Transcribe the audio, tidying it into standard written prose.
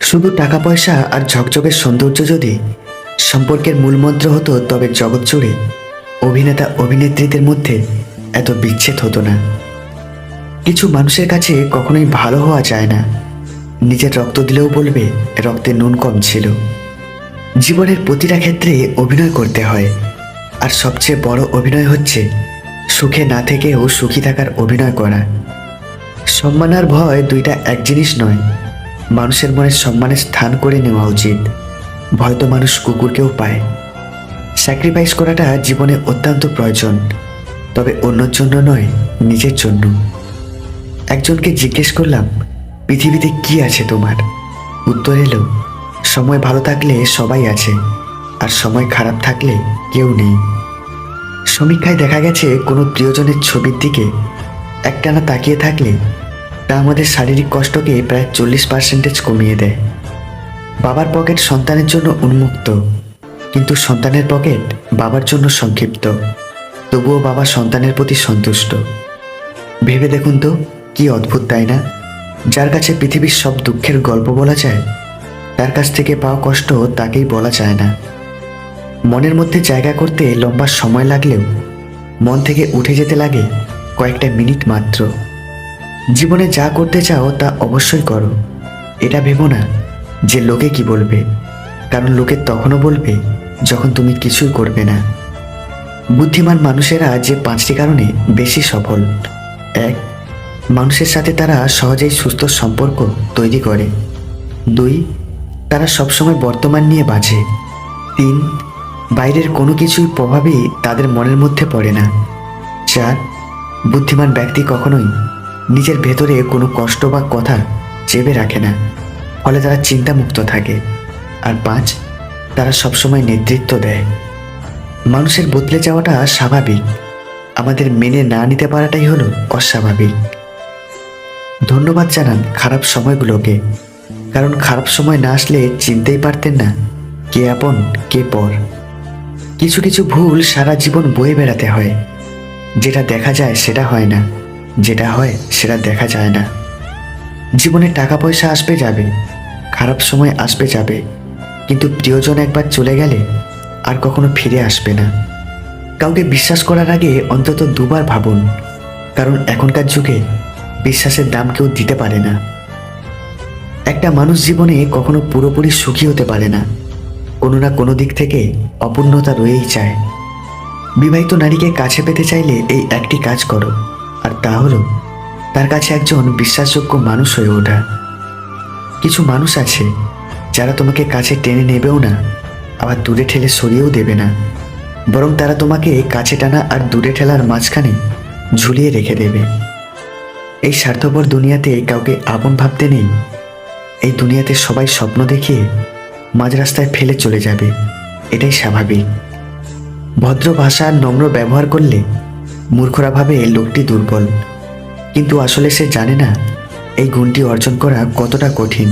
শুধু টাকা পয়সা আর ঝকঝকের সৌন্দর্য যদি সম্পর্কের মূলমন্ত্র হতো, তবে জগৎ জুড়ে অভিনেতা অভিনেত্রীদের মধ্যে এত বিচ্ছেদ হতো না। কিছু মানুষের কাছে কখনোই ভালো হওয়া যায় না, নিজের রক্ত দিলেও বলবে রক্তে নুন কম ছিল। জীবনের প্রতিটা ক্ষেত্রে অভিনয় করতে হয়, আর সবচেয়ে বড় অভিনয় হচ্ছে সুখে না থেকেও সুখী থাকার অভিনয় করা। সম্মান আর ভয় দুইটা এক জিনিস নয়। মানুষের মনে সম্মানের স্থান করে নেওয়া উচিত। ভয় তো মানুষ কুকুরকেও পায়। স্যাক্রিফাইস করাটা জীবনে অত্যন্ত প্রয়োজন, তবে অন্যের জন্য নয়, নিজের জন্য। একজনকে জিজ্ঞেস করলাম, পৃথিবীতে কি আছে তোমার? উত্তর এলো, সময় ভালো থাকলে সবাই আছে, আর সময় খারাপ থাকলে কেউ নেই। সমীক্ষায় দেখা গেছে কোনো প্রিয়জনের ছবির দিকে একটানা তাকিয়ে থাকলে তা আমাদের শারীরিক কষ্টকে প্রায় 40% কমিয়ে দেয়। বাবার পকেট সন্তানের জন্য উন্মুক্ত, কিন্তু সন্তানের পকেট বাবার জন্য সংক্ষিপ্ত। তবুও বাবা সন্তানের প্রতি সন্তুষ্ট। ভেবে দেখুন তো, কি অদ্ভুত তাই না? যার কাছে পৃথিবীর সব দুঃখের গল্প বলা যায়, তার কাছ থেকে পাওয়া কষ্ট তাকেই বলা যায় না। মনের মধ্যে জায়গা করতে লম্বা সময় লাগলেও মন থেকে উঠে যেতে লাগে কয়েকটা মিনিট মাত্র। জীবনে যা করতে চাও তা অবশ্যই করো। এটা ভেবো না যে লোকে কি বলবে, কারণ লোকে তখনও বলবে যখন তুমি কিছুই করবে না। বুদ্ধিমান মানুষেরা যে 5টি কারণে বেশি সফল: 1. মানুষের সাথে তারা সহজেই সুস্থ সম্পর্ক তৈরি করে। 2. তারা সবসময় বর্তমান নিয়ে বাঁচে। 3. বাইরের কোনো কিছুই প্রভাবই তাদের মনের মধ্যে পড়ে না। 4. বুদ্ধিমান ব্যক্তি কখনোই নিজের ভেতরে কোনো কষ্ট বা কথা চেপে রাখে না, ফলে তারা চিন্তামুক্ত থাকে। আর 5. তারা সবসময় নেতৃত্ব দেয়। মানুষের বদলে যাওয়াটা স্বাভাবিক, আমাদের মেনে না নিতে পারাটাই হলো অস্বাভাবিক। ধন্যবাদ জানান খারাপ সময়গুলোকে, কারণ খারাপ সময় না আসলে চিনতেই পারতেন না কে আপন কে পর। কিছু কিছু ভুল সারা জীবন বয়ে বেড়াতে হয়। যেটা দেখা যায় সেটা হয় না, যেটা হয় সেটা দেখা যায় না। জীবনে টাকা পয়সা আসবে যাবে, খারাপ সময় আসবে যাবে, কিন্তু প্রিয়জন একবার চলে গেলে আর কখনো ফিরে আসবে না। কাউকে বিশ্বাস করার আগে অন্তত 2বার ভাবুন, কারণ এখনকার যুগে বিশ্বাসের দাম কেউ দিতে পারে না। একটা মানুষ জীবনে কখনো পুরোপুরি সুখী হতে পারে না, কোনো না কোনো দিক থেকে অপূর্ণতা রয়েই যায়। বিবাহিত নারীকে কাছে পেতে চাইলে এই একটি কাজ করো, আর তা হলো তার কাছে একজন বিশ্বাসযোগ্য মানুষ হয়ে ওঠা। কিছু মানুষ আছে যারা তোমাকে কাছে টেনে নেবেও না, আবার দূরে ঠেলে সরিয়েও দেবে না, বরং তারা তোমাকে কাছে টানা আর দূরে ঠেলার মাঝখানে ঝুলিয়ে রেখে দেবে। এই স্বার্থপর দুনিয়াতে কাউকে আপন ভাবতে নেই। এই দুনিয়াতে সবাই স্বপ্ন দেখিয়ে মাঝ রাস্তায় ফেলে চলে যাবে, এটাই স্বাভাবিক। ভদ্র ভাষা আর নম্র ব্যবহার করলে মূর্খরা ভাবে লোকটি দুর্বল, কিন্তু আসলে সে জানে না এই গুণটি অর্জন করা কতটা কঠিন।